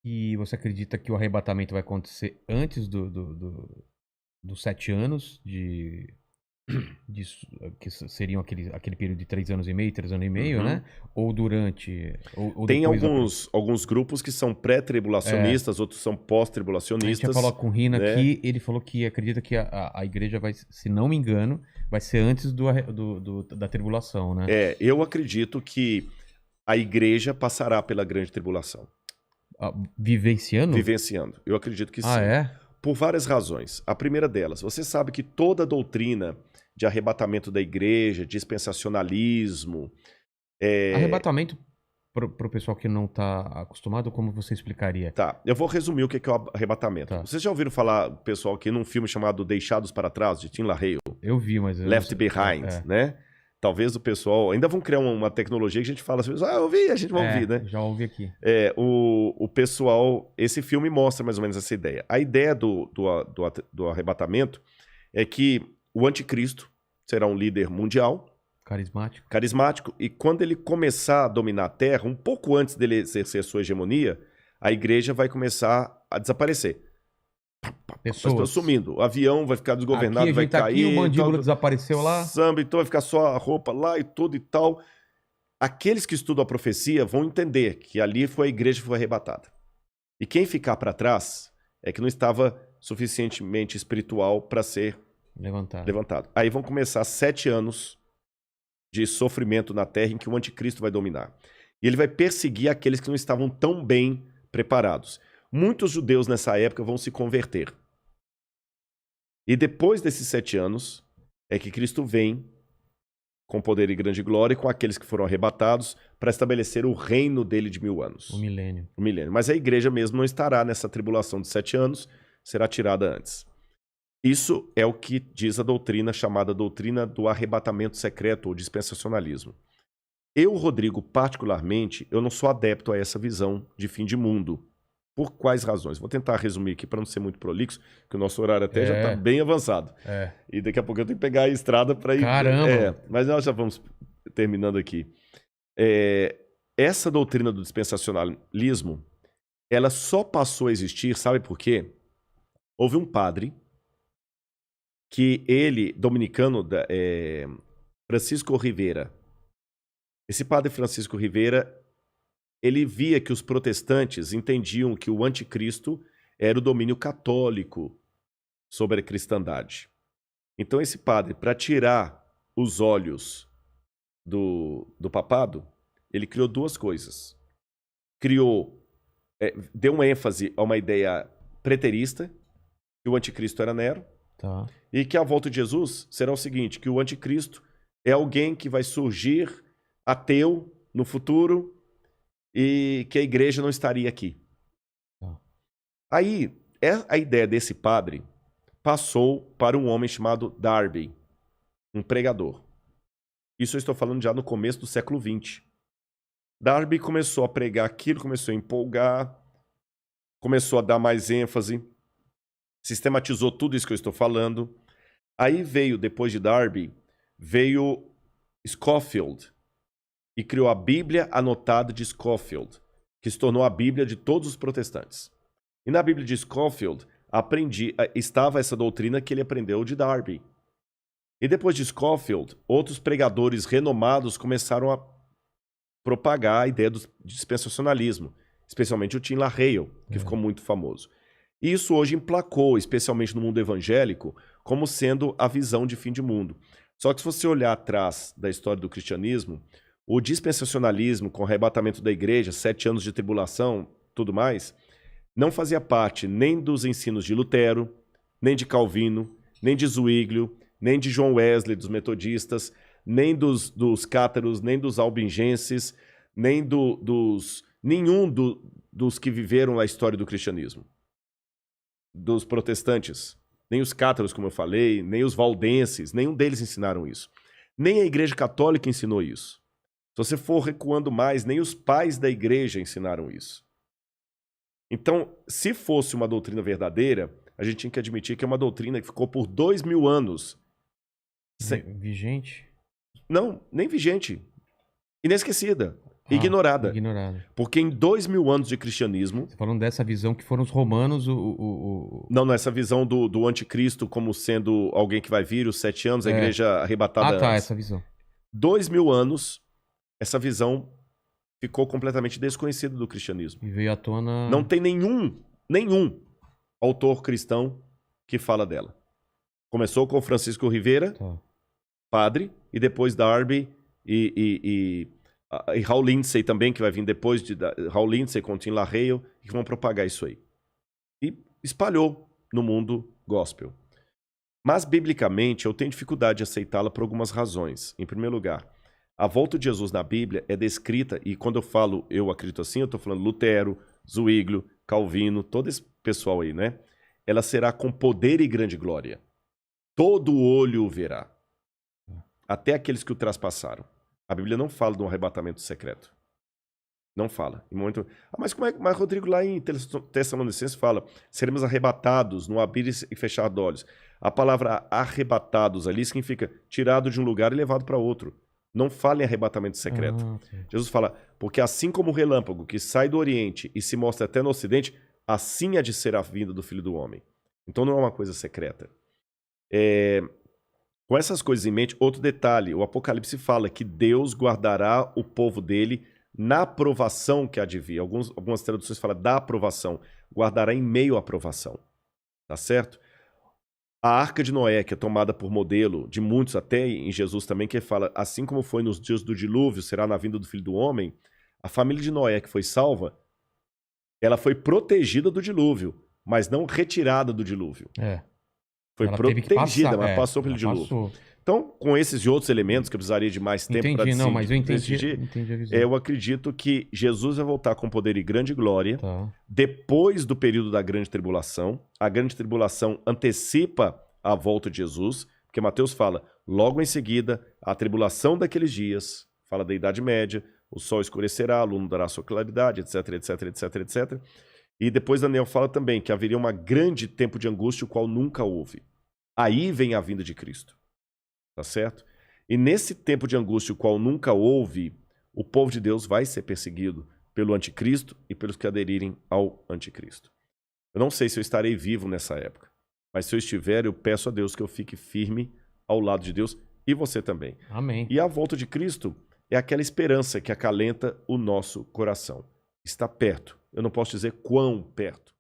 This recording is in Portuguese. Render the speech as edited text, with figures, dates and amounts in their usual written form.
E você acredita que o arrebatamento vai acontecer antes dos 7 anos que seriam aquele período de 3 anos e meio, 3 anos e meio, Uhum. né? Ou durante, ou Tem depois da... alguns grupos que são É, pré-tribulacionistas, outros são a gente já falou pós-tribulacionistas, com o Rina né? aqui, ele falou que acredita que a igreja vai, se não me engano, vai ser antes da tribulação, né? Eu acredito que a igreja passará pela grande tribulação, Vivenciando? vivenciando. Eu acredito que Ah, sim. é? Por várias razões. A primeira delas, você sabe que toda a doutrina de arrebatamento da igreja, dispensacionalismo, Arrebatamento, pro pessoal que não tá acostumado, como você explicaria? tá, eu vou resumir o que é o arrebatamento. Tá. Vocês já ouviram falar, pessoal, aqui num filme chamado Deixados para Trás, de Tim LaHaye? Eu vi, mas eu não Left sei. Behind, né? Talvez o pessoal... Ainda vão criar uma tecnologia que a gente fala assim, eu ouvi, a gente vai ouvir, né? Já ouvi aqui. O pessoal... Esse filme mostra mais ou menos essa ideia. A ideia do arrebatamento é que o anticristo será um líder mundial, Carismático. carismático, e quando ele começar a dominar a Terra, um pouco antes dele exercer sua hegemonia, a igreja vai começar a desaparecer. As pessoas Pessoas. sumindo. O avião vai ficar Aqui, desgovernado, a vai gente tá aqui, o cair, mandíbula desapareceu lá. samba, então vai ficar só a roupa lá e tudo e tal. Aqueles que estudam a profecia vão entender que ali foi a igreja que foi arrebatada. E quem ficar para trás é que não estava suficientemente espiritual para ser levantado. Aí vão começar 7 anos de sofrimento na terra em que o anticristo vai dominar. E ele vai perseguir aqueles que não estavam tão bem preparados. Muitos judeus nessa época vão se converter. E depois desses 7 anos é que Cristo vem com poder e grande glória com aqueles que foram arrebatados para estabelecer o reino dele de 1000 anos. O milênio. O milênio. Mas a igreja mesmo não estará nessa tribulação de 7 anos, será tirada antes. Isso é o que diz a doutrina chamada doutrina do arrebatamento secreto ou dispensacionalismo. Eu, Rodrigo, particularmente, eu não sou adepto a essa visão de fim de mundo. Por quais razões? Vou tentar resumir aqui para não ser muito prolixo, que o nosso horário até já está bem avançado. E daqui a pouco eu tenho que pegar a estrada para ir... Caramba! Mas nós já vamos terminando aqui. Essa doutrina do dispensacionalismo, ela só passou a existir, sabe por quê? Houve um padre que ele, dominicano, Francisco Rivera. Esse padre Francisco Rivera, ele via que os protestantes entendiam que o anticristo era o domínio católico sobre a cristandade. Então esse padre, para tirar os olhos do papado, ele criou duas coisas. Deu uma ênfase a uma ideia preterista, que o anticristo era Nero, e que a volta de Jesus será o seguinte, que o anticristo é alguém que vai surgir ateu no futuro e que a igreja não estaria aqui. Aí, a ideia desse padre passou para um homem chamado Darby, um pregador. Isso eu estou falando já no começo do século XX. Darby começou a pregar aquilo, começou a empolgar, começou a dar mais ênfase, sistematizou tudo isso que eu estou falando. Aí veio, depois de Darby, veio Scofield e criou a Bíblia Anotada de Scofield, que se tornou a Bíblia de todos os protestantes. E na Bíblia de Scofield estava essa doutrina que ele aprendeu de Darby. E depois de Scofield, outros pregadores renomados começaram a propagar a ideia do dispensacionalismo, especialmente o Tim LaHaye, que ficou muito famoso. E isso hoje emplacou, especialmente no mundo evangélico, como sendo a visão de fim de mundo. Só que se você olhar atrás da história do cristianismo, o dispensacionalismo, com o arrebatamento da igreja, 7 anos de tribulação, tudo mais, não fazia parte nem dos ensinos de Lutero, nem de Calvino, nem de Zwinglio, nem de John Wesley, dos metodistas, nem dos cátaros, nem dos albingenses, nem nenhum dos que viveram a história do cristianismo. Dos protestantes, nem os cátaros, como eu falei, nem os valdenses, nenhum deles ensinaram isso. Nem a Igreja Católica ensinou isso. Se você for recuando mais, nem os pais da igreja ensinaram isso. Então, se fosse uma doutrina verdadeira, a gente tinha que admitir que é uma doutrina que ficou por 2000 anos. Vigente? Não, nem vigente. Inesquecida. ignorada. Ignorada. Porque em 2000 anos de cristianismo... Você falando dessa visão que foram os romanos Não, essa visão do anticristo como sendo alguém que vai vir, os 7 anos, a igreja arrebatada Ah, tá, antes. essa visão. 2000 anos, essa visão ficou completamente desconhecida do cristianismo. E veio à tona... Não tem nenhum autor cristão que fala dela. Começou com Francisco Rivera, Tá. padre, e depois Darby e Hal Lindsey também, que vai vir depois de Hal Lindsey com Tim LaHaye, que vão propagar isso aí. E espalhou no mundo gospel. Mas, biblicamente, eu tenho dificuldade de aceitá-la por algumas razões. Em primeiro lugar, a volta de Jesus na Bíblia é descrita, e quando eu falo eu acredito assim, eu estou falando Lutero, Zwinglio, Calvino, todo esse pessoal aí, né? Ela será com poder e grande glória. Todo olho o verá. Até aqueles que o traspassaram. A Bíblia não fala de um arrebatamento secreto. Não fala. Em momento... mas como é que... Mas Rodrigo, lá em Tessalonicenses fala, seremos arrebatados no abrir e fechar de olhos. A palavra arrebatados ali significa tirado de um lugar e levado para outro. Não fala em arrebatamento secreto. Okay. Jesus fala, porque assim como o relâmpago que sai do Oriente e se mostra até no Ocidente, assim há de ser a vinda do Filho do Homem. Então não é uma coisa secreta. Com essas coisas em mente, outro detalhe, o Apocalipse fala que Deus guardará o povo dele na provação que há de vir. Algumas traduções falam da aprovação. Guardará em meio à aprovação. Tá certo? A Arca de Noé, que é tomada por modelo de muitos, até em Jesus também, que fala, assim como foi nos dias do dilúvio, será na vinda do Filho do Homem, a família de Noé que foi salva, ela foi protegida do dilúvio, mas não retirada do dilúvio. Foi ela protegida, mas passou pelo dilúvio. Passou. Então, com esses e outros elementos, que eu precisaria de mais tempo para decidir, mas eu entendi a visão. Eu acredito que Jesus vai voltar com poder e grande glória depois do período da grande tribulação. A grande tribulação antecipa a volta de Jesus, porque Mateus fala, logo em seguida, a tribulação daqueles dias, fala da Idade Média, o sol escurecerá, a lua dará sua claridade, etc, etc, etc, etc. E depois Daniel fala também que haveria um grande tempo de angústia, o qual nunca houve. Aí vem a vinda de Cristo. Tá certo? E nesse tempo de angústia, o qual nunca houve, o povo de Deus vai ser perseguido pelo anticristo e pelos que aderirem ao anticristo. Eu não sei se eu estarei vivo nessa época, mas se eu estiver, eu peço a Deus que eu fique firme ao lado de Deus e você também. Amém. E a volta de Cristo é aquela esperança que acalenta o nosso coração. Está perto. Eu não posso dizer quão perto,